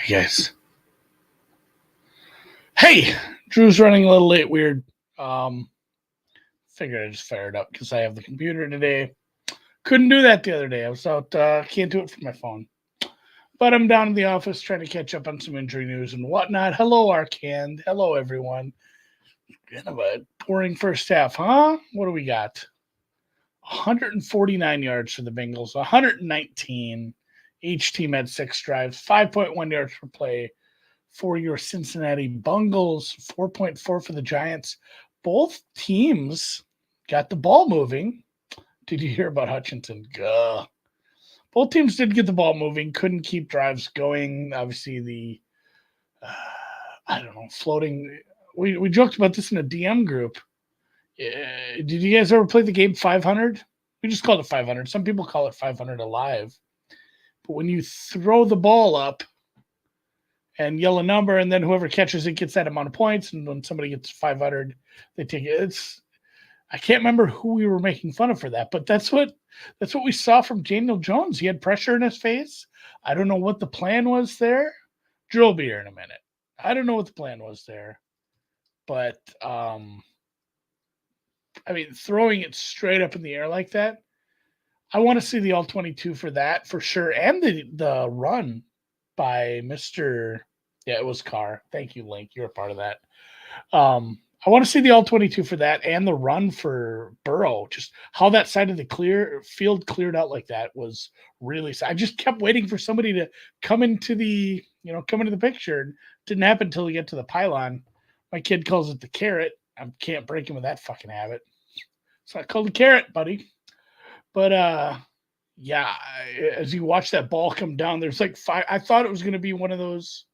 Yes. Hey, Drew's running a little late. Weird. Figured I just fired up because I have the computer today. Couldn't do that the other day. I was out. Can't do it from my phone. But I'm down in the office trying to catch up on some injury news and whatnot. Hello, Arcand. Hello, everyone. Kind of a boring first half, huh? What do we got? 149 yards for the Bengals, 119. Each team had 6 drives, 5.1 yards per play for your Cincinnati Bengals, 4.4 for the Giants. Both teams got the ball moving. Did you hear about Hutchinson? Gah. Both teams did get the ball moving, couldn't keep drives going. Obviously, the floating. We joked about this in a DM group. Did you guys ever play the game 500? We just called it 500. Some people call it 500 alive. But when you throw the ball up and yell a number, and then whoever catches it gets that amount of points, and when somebody gets 500, they take it. I can't remember who we were making fun of for that, but that's what we saw from Daniel Jones. He had pressure in his face. I don't know what the plan was there. Drew will be here in a minute. I don't know what the plan was there, but throwing it straight up in the air like that, I want to see the all-22 for that for sure, and the run by Mr. Yeah, it was Carr. Thank you, Link. You're a part of that. I want to see the all-22 for that and the run for Burrow. Just how that side of the field cleared out like that was really. I just kept waiting for somebody to come into the picture. It didn't happen until we get to the pylon. My kid calls it the carrot. I can't break him with that fucking habit. So I called the carrot, buddy. But as you watch that ball come down, there's like 5. I thought it was going to be one of those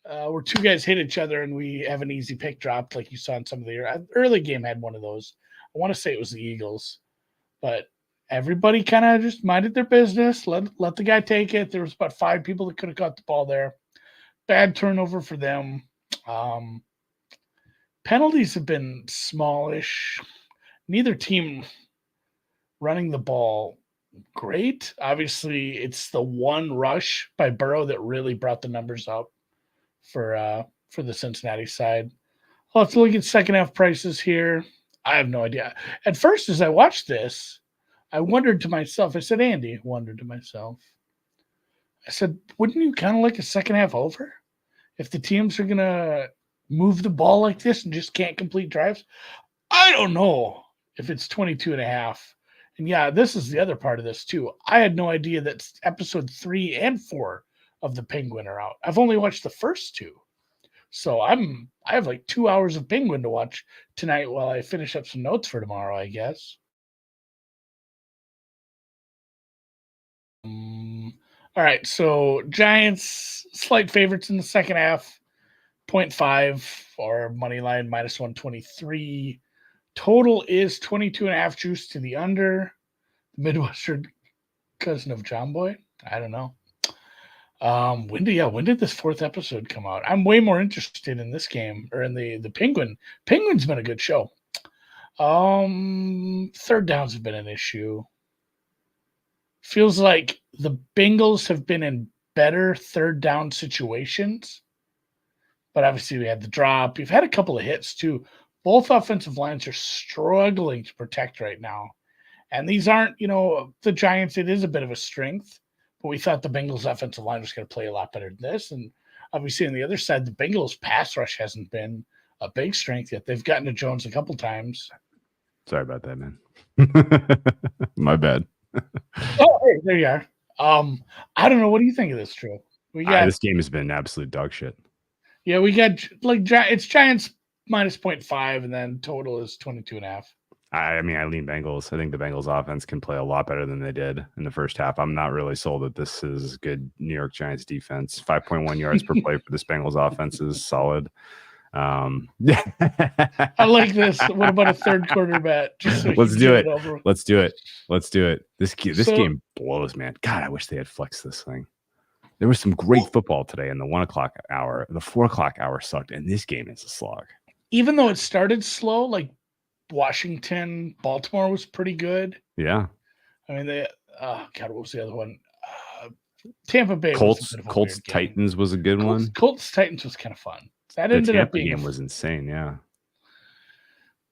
where 2 guys hit each other and we have an easy pick dropped, like you saw in some of the early game had one of those. I want to say it was the Eagles, but everybody kind of just minded their business, let the guy take it. There was about 5 people that could have caught the ball there. Bad turnover for them. Penalties have been smallish. Neither team running the ball great. Obviously, it's the one rush by Burrow that really brought the numbers up for the Cincinnati side. I'll have to look at second half prices here. I have no idea. At first, as I watched this, I wondered to myself, I said, Andy, wondered to myself, I said, wouldn't you kind of like a second half over? If the teams are going to move the ball like this and just can't complete drives? I don't know if it's 22.5. And yeah, this is the other part of this too. I had no idea that episode 3 and 4 of The Penguin are out. I've only watched the first 2. So I have like 2 hours of Penguin to watch tonight while I finish up some notes for tomorrow, I guess. All right, so Giants slight favorites in the second half, 0.5 or money line minus 123. Total is 22.5 juice to the under. Midwestern cousin of John Boy. I don't know. When did this 4th episode come out? I'm way more interested in this game or in the Penguin. Penguin's been a good show. Third downs have been an issue. Feels like the Bengals have been in better third down situations. But obviously we had the drop. You've had a couple of hits too. Both offensive lines are struggling to protect right now. And these aren't, the Giants, it is a bit of a strength. But we thought the Bengals offensive line was going to play a lot better than this. And obviously on the other side, the Bengals pass rush hasn't been a big strength yet. They've gotten to Jones a couple times. Sorry about that, man. My bad. Oh, hey, there you are. I don't know. What do you think of this, Drew? This game has been absolute dog shit. Yeah, we got it's Giants minus 0.5, and then total is 22.5. I lean Bengals. I think the Bengals offense can play a lot better than they did in the first half. I'm not really sold that this is good New York Giants defense. 5.1 yards per play for this Bengals offense is solid. I like this. What about a third quarter bet? Let's do it. This game blows, man. God, I wish they had flexed this thing. There was some great football today in the 1 o'clock hour. The 4 o'clock hour sucked, and this game is a slog. Even though it started slow, like Washington, Baltimore was pretty good. Yeah. I mean, what was the other one? Tampa Bay was a bit of a Colts weird game. Titans was a good one. Colts Titans was kind of fun. That The ended Tampa up being game was insane. Yeah.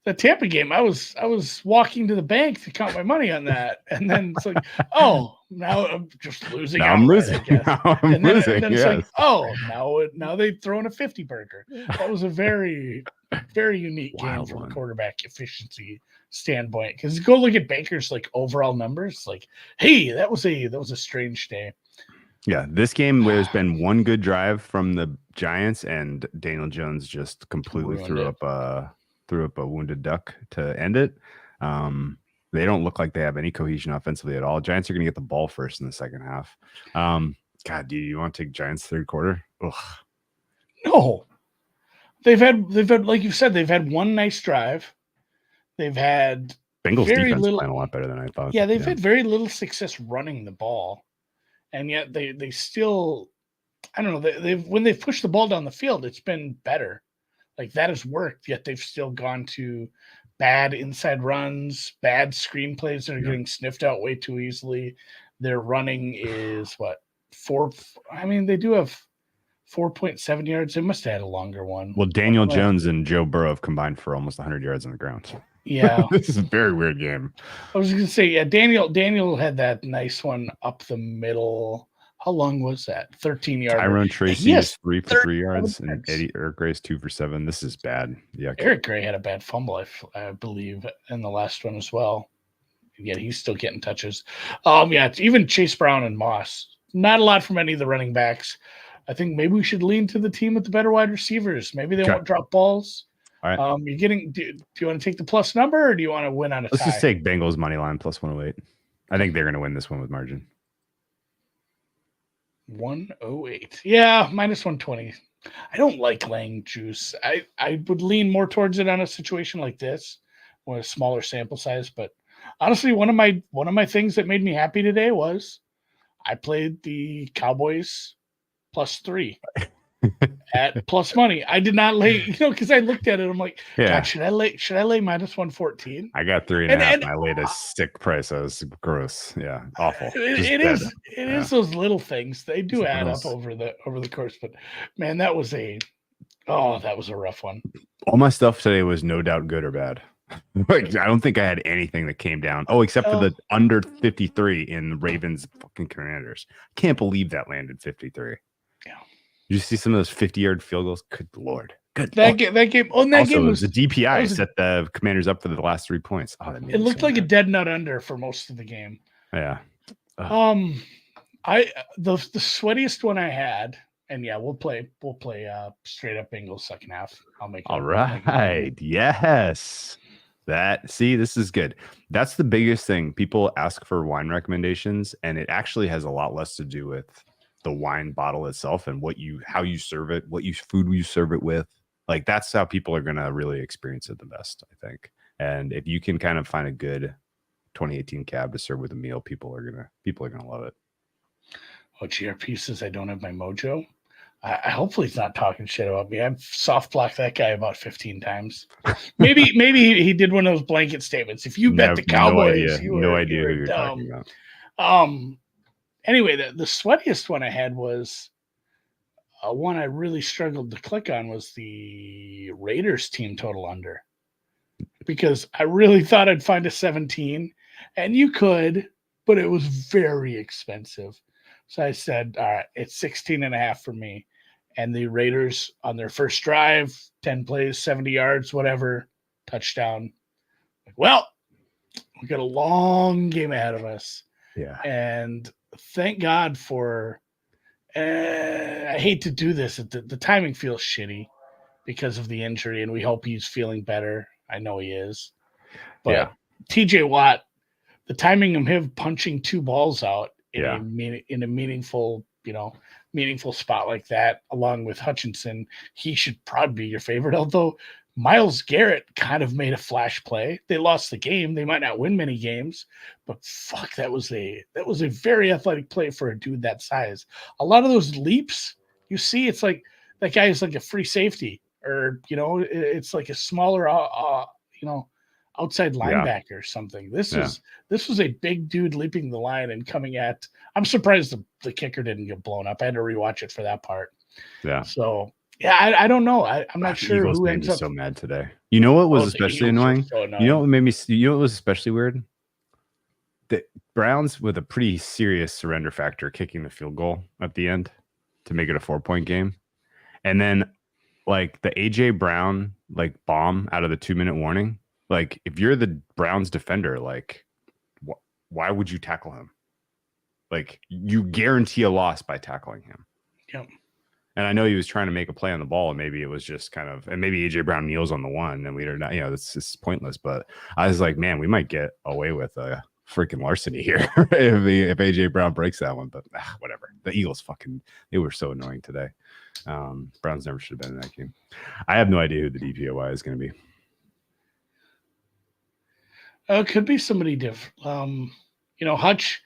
The Tampa game, I was walking to the bank to count my money on that, and then it's like, oh, now I'm just losing Now outright, I'm losing. I guess. Now I'm and then, losing. and then it's Yes. like, oh, now they've thrown a 50 burger. That was a very, very unique game from a quarterback efficiency standpoint. Because go look at Baker's like overall numbers, like, hey, that was a strange day. Yeah, this game there's been one good drive from the Giants, and Daniel Jones just completely threw up a wounded duck to end it. They don't look like they have any cohesion offensively at all. Giants are going to get the ball first in the second half. God, do you want to take Giants third quarter? Ugh. No, they've had like you said, they've had one nice drive. They've had Bengals defense playing a lot better than I thought. Yeah, they've had very little success running the ball, and yet they still, I don't know, when they've pushed the ball down the field, it's been better. Like that has worked. Yet they've still gone to bad inside runs, bad screenplays that are getting sniffed out way too easily. Their running is what 4. I mean, they do have 4.7 yards. They must have had a longer one. Well, Daniel Jones and Joe Burrow have combined for almost 100 yards on the ground. Yeah. This is a very weird game. I was going to say, yeah, Daniel had that nice one up the middle. How long was that? 13 yards. Tyrone Tracy is 3 for 3 yards, and Eric Gray's 2 for 7. This is bad. Yeah, Eric Gray had a bad fumble, I believe, in the last one as well. Yet he's still getting touches. Yeah, even Chase Brown and Moss. Not a lot from any of the running backs. I think maybe we should lean to the team with the better wide receivers. Maybe they won't drop balls. All right. You're getting. Do you want to take the plus number, or do you want to win on a tie? Let's just take Bengals money line plus 108. I think they're going to win this one with margin. 108. Yeah, minus 120. I don't like laying juice. I would lean more towards it on a situation like this with a smaller sample size. But honestly, one of my things that made me happy today was I played the Cowboys +3 at plus money. I did not lay, because I looked at it. I'm like, God, should I lay minus 114? I got 3.5. And I laid a sick price. That was gross. Yeah, awful. It is those little things. They do add up over the course. But man, that was a rough one. All my stuff today was no doubt good or bad. Like, I don't think I had anything that came down. Oh, except for the under 53 in the Ravens fucking Commanders. Can't believe that landed 53. Yeah. You see some of those 50-yard field goals? Good Lord. Good That game. Oh, that game was the DPI set the Commanders up for the last 3 points. Oh, it looked like a dead nut under for most of the game. Yeah. The sweatiest one I had, and yeah, we'll play straight up Bengals second half. I'll make it. All right. Yes. This is good. That's the biggest thing. People ask for wine recommendations, and it actually has a lot less to do with the wine bottle itself and how you serve it, food you serve it with. Like, that's how people are going to really experience it the best, I think. And if you can kind of find a good 2018 cab to serve with a meal, people are gonna love it. Oh, GRP says I don't have my mojo. I hopefully he's not talking shit about me. I've soft blocked that guy about 15 times. Maybe he did one of those blanket statements. If you bet the Cowboys, no idea who you're talking about. Anyway, the sweatiest one I had was one I really struggled to click on was the Raiders team total under, because I really thought I'd find a 17, and you could, but it was very expensive. So I said, all right, it's 16.5 for me. And the Raiders on their first drive, 10 plays, 70 yards, whatever, touchdown. Well, we got a long game ahead of us. Yeah. And thank God for, I hate to do this. The timing feels shitty because of the injury, and we hope he's feeling better. I know he is. But TJ Watt, the timing of him punching 2 balls out in a meaningful spot like that, along with Hutchinson, he should probably be your favorite. Although Myles Garrett kind of made a flash play. They lost the game. They might not win many games, but fuck, that was a very athletic play for a dude that size. A lot of those leaps you see, it's like that guy is like a free safety, or it's like a smaller outside linebacker or something. This was a big dude leaping the line and coming at. I'm surprised the kicker didn't get blown up. I had to rewatch it for that part. Yeah. So yeah, I don't know. I'm not sure Eagles who made ends me up. so mad today. You know what was especially annoying? So annoying? You know what made me? You know what was especially weird? The Browns with a pretty serious surrender factor, kicking the field goal at the end to make it a 4-point game, and then like the AJ Brown like bomb out of the 2-minute warning. Like if you're the Browns defender, like why would you tackle him? Like you guarantee a loss by tackling him. Yep. And I know he was trying to make a play on the ball, and maybe it was just kind of, and maybe AJ Brown kneels on the one, and we are not, that's just pointless. But I was like, man, we might get away with a freaking larceny here if AJ Brown breaks that one. But whatever. The Eagles they were so annoying today. Browns never should have been in that game. I have no idea who the DPOY is going to be. It could be somebody different. Hutch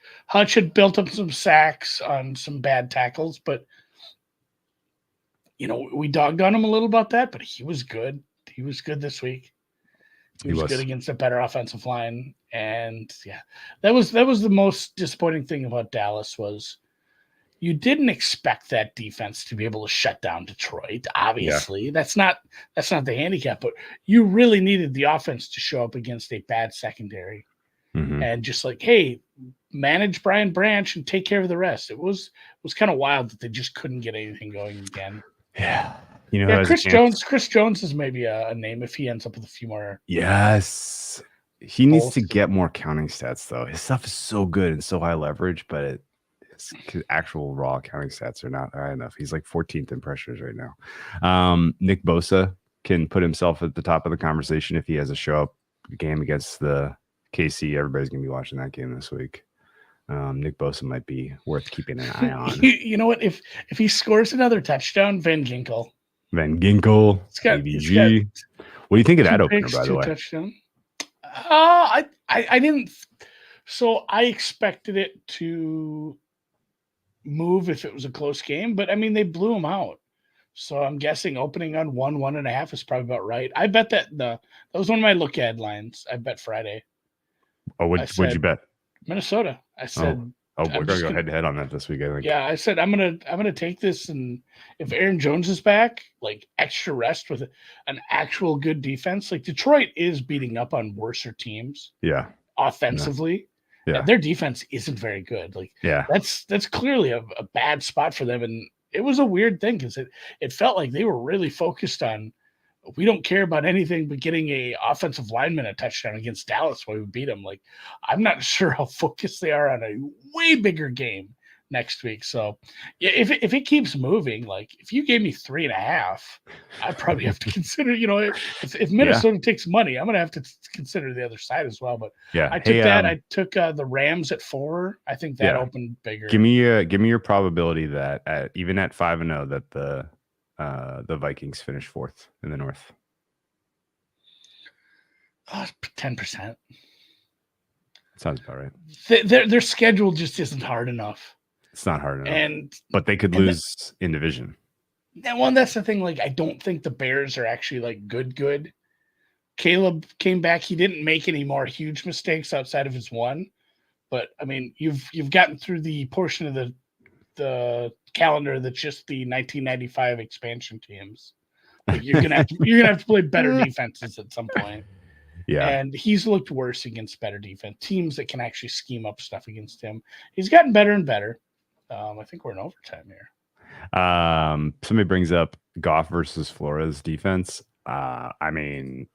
had built up some sacks on some bad tackles, but we dogged on him a little about that, but he was good. He was good this week. He was good against a better offensive line. And yeah, that was the most disappointing thing about Dallas was you didn't expect that defense to be able to shut down Detroit. Obviously, yeah. That's not the handicap, but you really needed the offense to show up against a bad secondary. Mm-hmm. And just like, hey, manage Brian Branch and take care of the rest. It was kind of wild that they just couldn't get anything going again. Yeah. Chris Jones is maybe a name if he ends up with a few more. Yes. He needs to get more counting stats, though. His stuff is so good and so high leverage, but his actual raw counting stats are not high enough. He's like 14th in pressures right now. Nick Bosa can put himself at the top of the conversation if he has a show-up game against the KC. Everybody's going to be watching that game this week. Nick Bosa might be worth keeping an eye on. You know what? If he scores another touchdown, Van Ginkel, AVG. What do you think of that opener, by the way? Touchdown. I didn't. So I expected it to move if it was a close game, but I mean they blew him out. So I'm guessing opening on 1.5 is probably about right. I bet that was one of my look ahead lines. I bet Friday. Oh, what'd you bet? Minnesota. I said. Oh, we're gonna go head to head on that this week, I think. Yeah, I said I'm gonna take this, and if Aaron Jones is back, like extra rest with an actual good defense. Like Detroit is beating up on worser teams. Yeah. Offensively. Yeah. Their defense isn't very good. Like that's clearly a bad spot for them. And it was a weird thing because it felt like they were really focused on we don't care about anything but getting a offensive lineman a touchdown against Dallas while we beat them. Like, I'm not sure how focused they are on a way bigger game next week. So yeah, if it keeps moving, like if you gave me 3.5, I'd probably have to consider, if Minnesota takes money, I'm going to have to consider the other side as well. But yeah, I took I took the Rams at 4. I think that opened bigger. Give me your probability that even at 5-0 that the Vikings finish 4th in the North. 10%. Sounds about right. Their schedule just isn't hard enough. It's not hard enough. But they could lose in division. Well, that's the thing. Like, I don't think the Bears are actually like good. Caleb came back. He didn't make any more huge mistakes outside of his one. But I mean, you've gotten through the portion of the calendar that's just the 1995 expansion teams. Like you're gonna have to play better defenses at some point. Yeah, and he's looked worse against better defense teams that can actually scheme up stuff against him. He's gotten better and better. I think we're in overtime here. Somebody brings up Goff versus Flores defense. I mean,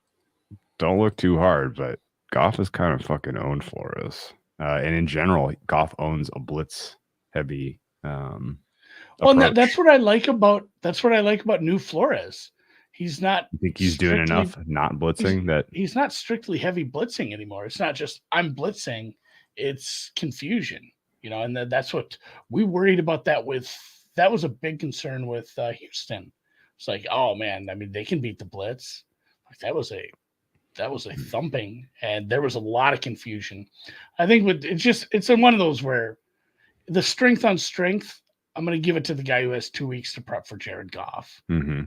don't look too hard, but Goff has kind of fucking owned Flores. And in general, Goff owns a blitz heavy. Well, that's what I like about new Flores. He's not. You think he's doing enough not blitzing he's not strictly heavy blitzing anymore. It's not just I'm blitzing, it's confusion, and that's what we worried about that was a big concern with Houston. It's like, oh man, I mean they can beat the blitz. Like that was a thumping, and there was a lot of confusion. I think it's one of those where the strength on strength, I'm going to give it to the guy who has 2 weeks to prep for Jared Goff. Mm-hmm.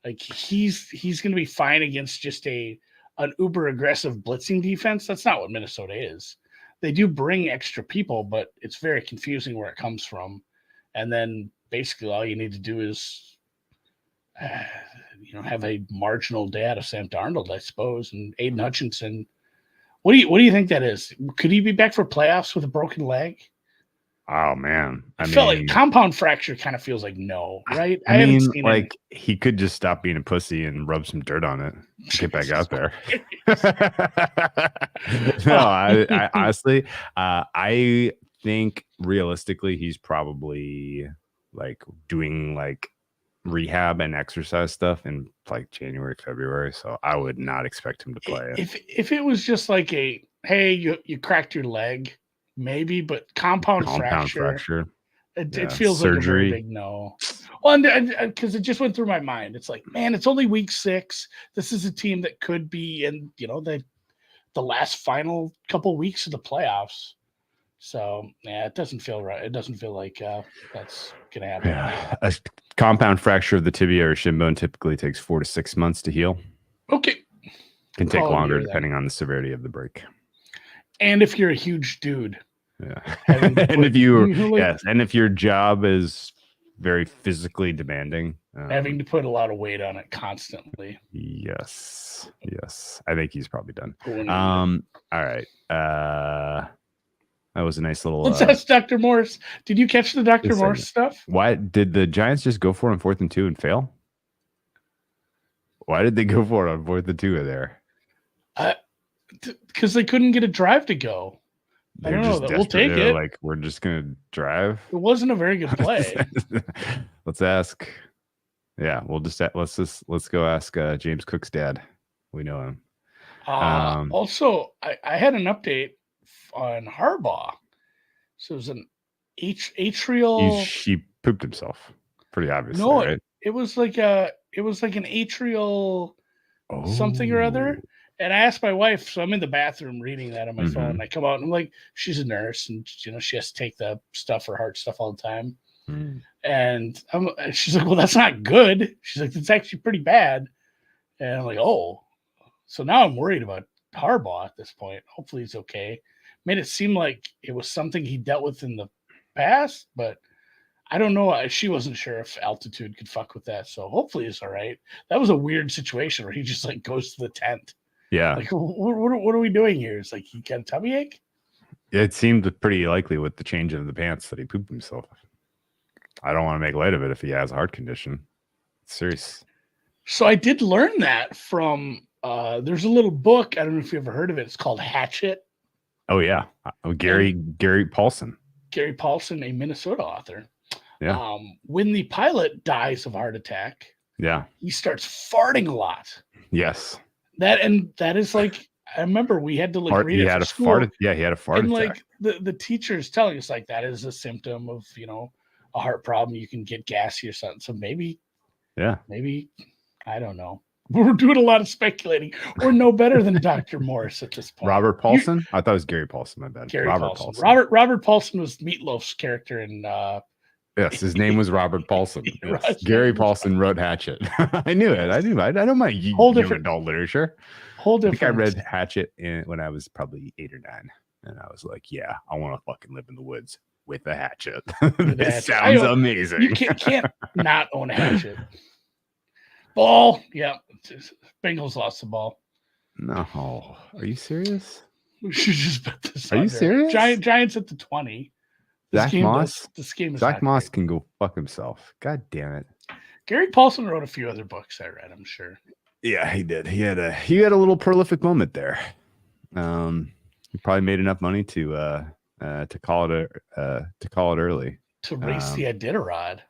Like he's going to be fine against just a an uber aggressive blitzing defense. That's not what Minnesota is. They do bring extra people, but it's very confusing where it comes from. And then basically all you need to do is, have a marginal day out of Sam Darnold, I suppose, and Aiden Hutchinson. What do you think that is? Could he be back for playoffs with a broken leg? Oh man, I feel like compound fracture kind of feels like no, right? I haven't seen like he could just stop being a pussy and rub some dirt on it, get back out there. No, I honestly, I think realistically he's probably like doing like rehab and exercise stuff in like January, February. So I would not expect him to play it. If it was just like hey, you cracked your leg, maybe, but compound fracture. It feels surgery. Like a very big no. Well, because it just went through my mind. It's like, man, it's only week 6. This is a team that could be in, the last final couple weeks of the playoffs. So yeah, it doesn't feel right. It doesn't feel like that's gonna happen. Yeah. A compound fracture of the tibia or shin bone typically takes 4 to 6 months to heal. Okay. Can take longer depending on the severity of the break. And if you're a huge dude. Yeah. And if your job is very physically demanding, having to put a lot of weight on it constantly. Yes. I think he's probably done. All right. That was a nice little. Let's ask Dr. Morris. Did you catch the Dr. Morris stuff? Why did the Giants just go for it on 4th and 2 and fail? Why did they go for it on 4th and 2 there? Because they couldn't get a drive to go. I don't know. We'll take it. Like, we're just gonna drive. It wasn't a very good play. Let's ask. Yeah, let's go ask James Cook's dad. We know him. Also, I had an update on Harbaugh. So it was an atrial. He pooped himself. Pretty obviously. No, right? it was like an atrial something or other. And I asked my wife, so I'm in the bathroom reading that on my phone. And I come out and I'm like, she's a nurse, and she has to take the stuff, her heart stuff all the time. And she's like, well, that's not good. She's like, it's actually pretty bad. And I'm like, oh. So now I'm worried about Harbaugh at this point. Hopefully he's okay. Made it seem like it was something he dealt with in the past, but I don't know. She wasn't sure if altitude could fuck with that. So hopefully it's all right. That was a weird situation where he just like goes to the tent. Yeah. Like, what are we doing here? It's like he got a tummy ache? It seemed pretty likely with the change of the pants that he pooped himself. I don't want to make light of it if he has a heart condition. It's serious. So I did learn that from there's a little book. I don't know if you ever heard of it. It's called Hatchet. Oh yeah. Gary Paulson. Gary Paulson, a Minnesota author. Yeah. When the pilot dies of a heart attack, he starts farting a lot. Yes. That is like, I remember we had to like read it for school. He had a fart and attack. Like the teachers telling us like that is a symptom of a heart problem. You can get gassy or something. So maybe I don't know. We're doing a lot of speculating. We're no better than Dr. Morris at this point. Robert Paulson? I thought it was Gary Paulson. My bad. Robert Paulson. Robert Paulson was Meatloaf's character in. Yes, his name was Robert Paulson. Yes. Gary Paulson wrote Hatchet. I knew it. I don't mind young adult literature. Whole different. I think I read Hatchet when I was probably 8 or 9, and I was like, "Yeah, I want to fucking live in the woods with a hatchet." This sounds amazing. You can't not own a hatchet. Ball, yeah. Bengals lost the ball. No, are you serious? We should just bet this. Are you serious? Giants at the 20. Zach Moss. This game is Zach Moss can go fuck himself. God damn it. Gary Paulson wrote a few other books I read, I'm sure. Yeah, he did. He had a little prolific moment there. He probably made enough money to call it early. To race the Iditarod.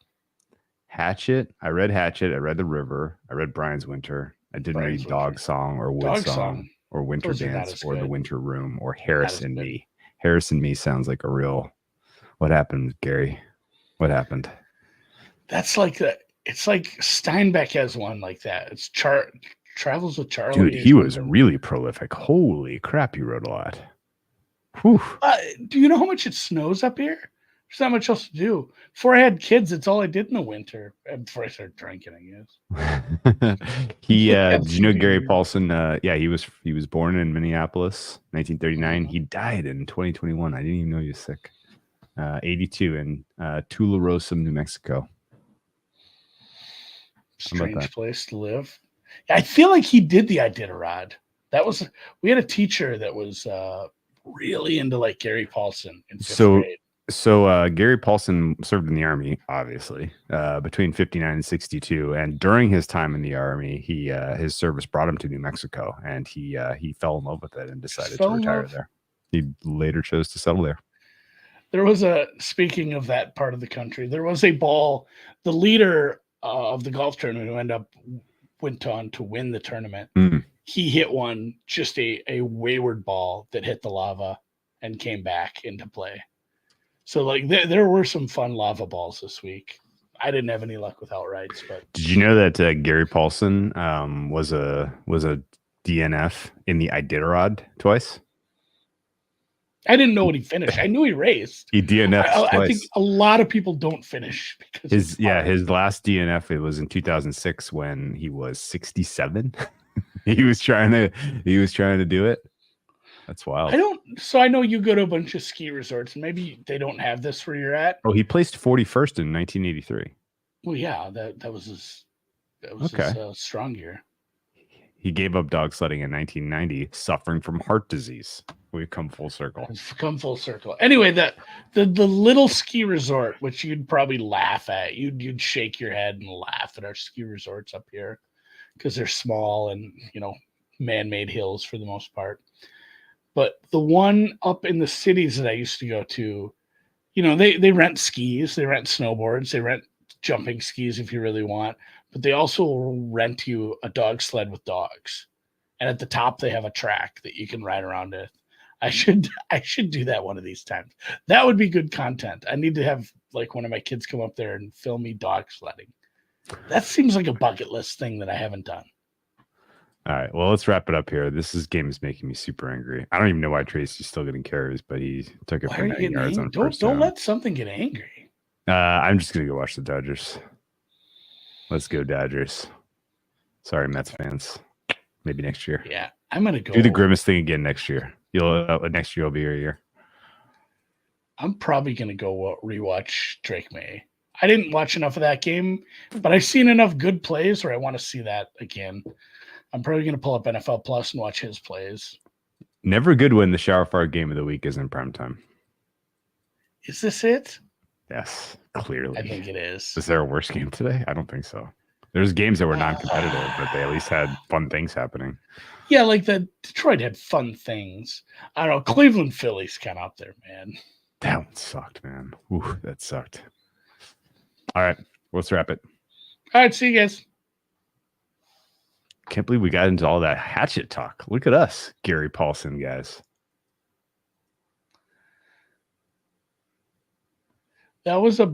Hatchet. I read Hatchet. I read The River. I read Brian's Winter. I didn't read Dog Song or Wood Song or Winter Dance or The Winter Room or Harris and Me. Harris and Me sounds like a real. What happened, Gary? What happened? That's like that. It's like Steinbeck has one like that. It's Travels with Charlie. Dude, he was really prolific. Holy crap, he wrote a lot. Whew. Do you know how much it snows up here? There's not much else to do. Before I had kids, it's all I did in the winter. Before I started drinking, I guess. Did you know Gary Paulson? Yeah, he was born in Minneapolis, 1939. He died in 2021. I didn't even know he was sick. 82 in Tularosa, New Mexico. Strange place to live. I feel like he did the Iditarod. We had a teacher that was really into like Gary Paulson in fifth grade. So Gary Paulson served in the Army, obviously, between 59 and 62. And during his time in the Army, his service brought him to New Mexico, and he fell in love with it and decided to retire there. He later chose to settle there. There was speaking of that part of the country, there was a ball, the leader of the golf tournament who went on to win the tournament. He hit one, just a wayward ball that hit the lava and came back into play. So like there were some fun lava balls this week. I didn't have any luck with outrights, but did you know that Gary Paulson was a DNF in the Iditarod twice? I didn't know what he finished. I knew he raced. He DNF'd twice. I think a lot of people don't finish because his last DNF, it was in 2006 when he was 67. he was trying to do it. That's wild. I know you go to a bunch of ski resorts and maybe they don't have this where you're at. Oh, he placed 41st in 1983. Well, yeah, that was his strong year. He gave up dog sledding in 1990, suffering from heart disease. We've come full circle. Anyway, the little ski resort, which you'd probably laugh at, you'd shake your head and laugh at our ski resorts up here because they're small and man-made hills for the most part. But the one up in the cities that I used to go to, they rent skis, they rent snowboards, they rent jumping skis if you really want, but they also rent you a dog sled with dogs. And at the top, they have a track that you can ride around it. I should do that one of these times. That would be good content. I need to have like one of my kids come up there and film me dog sledding. That seems like a bucket list thing that I haven't done. All right, well, let's wrap it up here. This game is making me super angry. I don't even know why Tracy's still getting carries, but he took it for 9 yards on first down. Don't let something get angry. I'm just going to go watch the Dodgers. Let's go Dodgers. Sorry, Mets fans. Maybe next year. Yeah, I'm going to go. Do the grimace thing again next year. Next year will be your year. I'm probably going to go rewatch Drake May. I didn't watch enough of that game, but I've seen enough good plays where I want to see that again. I'm probably going to pull up NFL Plus and watch his plays. Never good when the shower fire game of the week is in primetime. Is this it? Yes, clearly. I think it is. Is there a worse game today? I don't think so. There's games that were non-competitive, but they at least had fun things happening. Yeah, like the Detroit had fun things. I don't know. Cleveland Phillies kind of out there, man. That one sucked, man. Ooh, that sucked. All right, let's wrap it. All right, see you guys. Can't believe we got into all that hatchet talk. Look at us, Gary Paulson guys. That was a